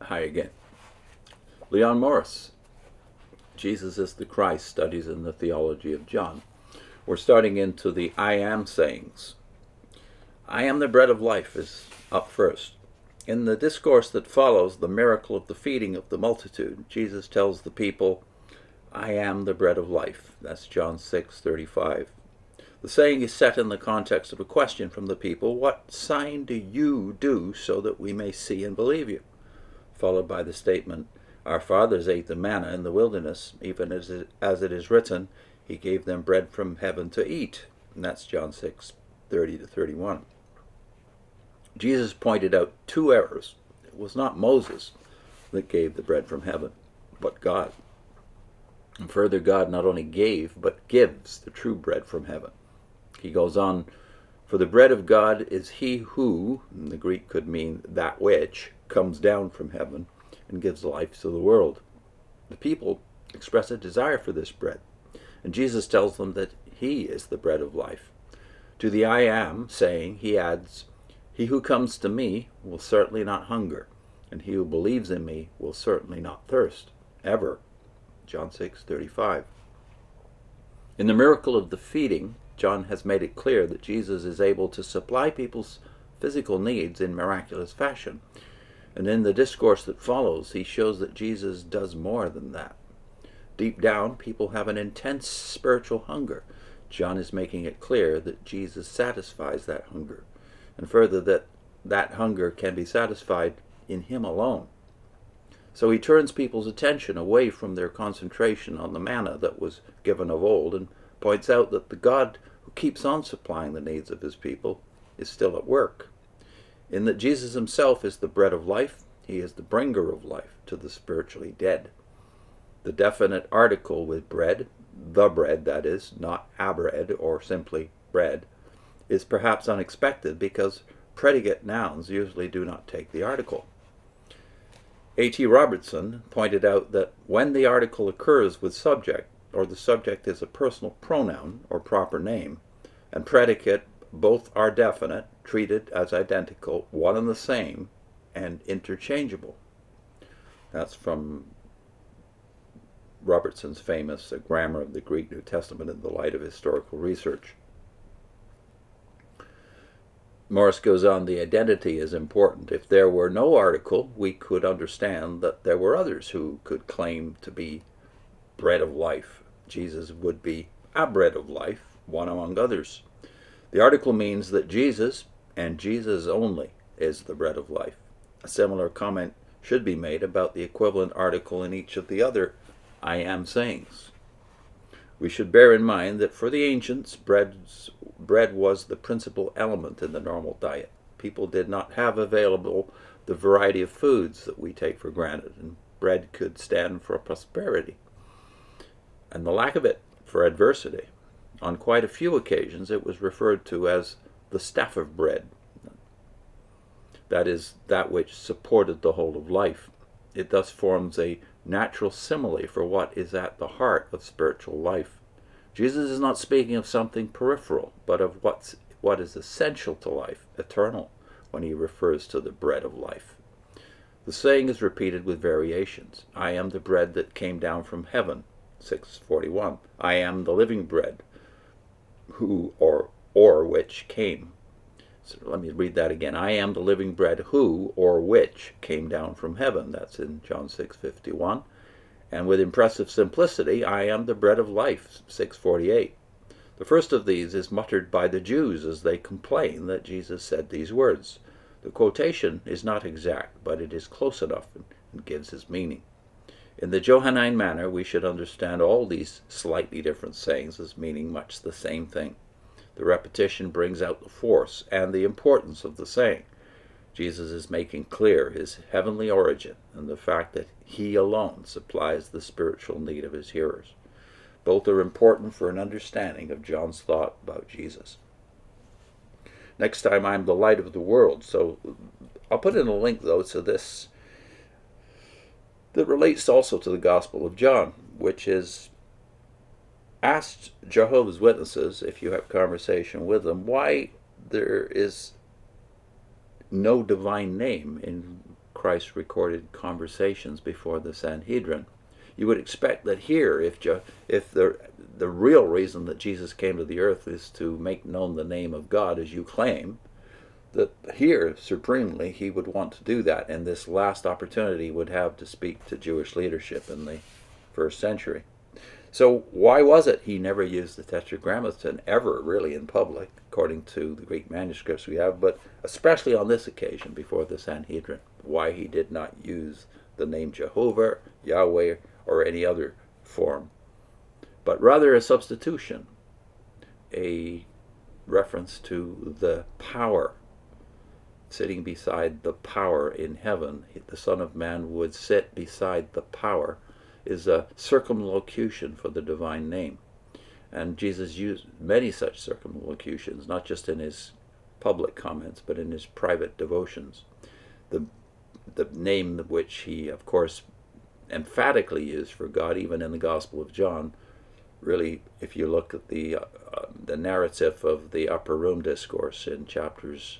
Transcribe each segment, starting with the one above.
Hi again. Leon Morris, Jesus is the Christ, Studies in the Theology of John. We're starting into the I am sayings. I am the bread of life is up first. In the discourse that follows the miracle of the feeding of the multitude, Jesus tells the people, I am the bread of life. That's John 6:35. The saying is set in the context of a question from the people, what sign do you do so that we may see and believe you? Followed by the statement, our fathers ate the manna in the wilderness, even as it is written, he gave them bread from heaven to eat. And that's John 6:30-31. Jesus pointed out two errors. It was not Moses that gave the bread from heaven, but God. And further, God not only gave, but gives the true bread from heaven. He goes on, for the bread of God is he who, in the Greek could mean that which, comes down from heaven and gives life to the world. The people express a desire for this bread, and Jesus tells them that he is the bread of life. To the I am saying, he adds, he who comes to me will certainly not hunger, and he who believes in me will certainly not thirst, ever. John 6:35. In the miracle of the feeding, John has made it clear that Jesus is able to supply people's physical needs in miraculous fashion. And in the discourse that follows, he shows that Jesus does more than that. Deep down, people have an intense spiritual hunger. John is making it clear that Jesus satisfies that hunger, and further that hunger can be satisfied in him alone. So he turns people's attention away from their concentration on the manna that was given of old and points out that the God who keeps on supplying the needs of his people is still at work. In that Jesus himself is the bread of life, he is the bringer of life to the spiritually dead. The definite article with bread, the bread that is, not a bread or simply bread, is perhaps unexpected because predicate nouns usually do not take the article. A.T. Robertson pointed out that when the article occurs with subject, or the subject is a personal pronoun or proper name, and predicate both are definite, treated as identical, one and the same, and interchangeable. That's from Robertson's famous Grammar of the Greek New Testament in the light of historical research. Morris goes on, the identity is important. If there were no article, we could understand that there were others who could claim to be bread of life. Jesus would be a bread of life, one among others. The article means that Jesus, and Jesus only, is the bread of life. A similar comment should be made about the equivalent article in each of the other I am sayings. We should bear in mind that for the ancients, bread was the principal element in the normal diet. People did not have available the variety of foods that we take for granted, and bread could stand for prosperity, and the lack of it for adversity. On quite a few occasions, it was referred to as the staff of bread. That is, that which supported the whole of life. It thus forms a natural simile for what is at the heart of spiritual life. Jesus is not speaking of something peripheral, but of what is essential to life, eternal, when he refers to the bread of life. The saying is repeated with variations. I am the bread that came down from heaven, 6:41. I am the living bread, who or which came. So let me read that again. I am the living bread who or which came down from heaven. That's in John 6:51. And with impressive simplicity, I am the bread of life, 6:48. The first of these is muttered by the Jews as they complain that Jesus said these words. The quotation is not exact, but it is close enough and gives his meaning. In the Johannine manner, we should understand all these slightly different sayings as meaning much the same thing. The repetition brings out the force and the importance of the saying. Jesus is making clear his heavenly origin and the fact that he alone supplies the spiritual need of his hearers. Both are important for an understanding of John's thought about Jesus. Next time, I'm the light of the world. So I'll put in a link, though, to this that relates also to the Gospel of John, which is, ask Jehovah's Witnesses, if you have conversation with them, why there is no divine name in Christ recorded conversations before the Sanhedrin. You would expect that here, if the real reason that Jesus came to the earth is to make known the name of God, as you claim, that here, supremely, he would want to do that, and this last opportunity would have to speak to Jewish leadership in the first century. So why was it he never used the Tetragrammaton ever, really, in public, according to the Greek manuscripts we have, but especially on this occasion before the Sanhedrin? Why he did not use the name Jehovah, Yahweh, or any other form, but rather a substitution, a reference to the power, sitting beside the power in heaven. The Son of Man would sit beside the power, is a circumlocution for the divine name. And Jesus used many such circumlocutions, not just in his public comments, but in his private devotions. The name which he, of course, emphatically used for God, even in the Gospel of John, really, if you look at the narrative of the Upper Room Discourse in chapters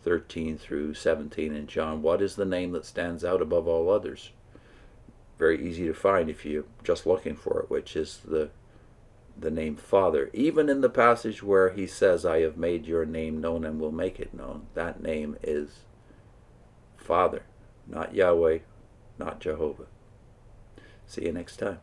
13 through 17 in John, what is the name that stands out above all others? Very easy to find if you're just looking for it, which is the name Father. Even in the passage where he says, I have made your name known and will make it known, that name is Father, not Yahweh, not Jehovah. See you next time.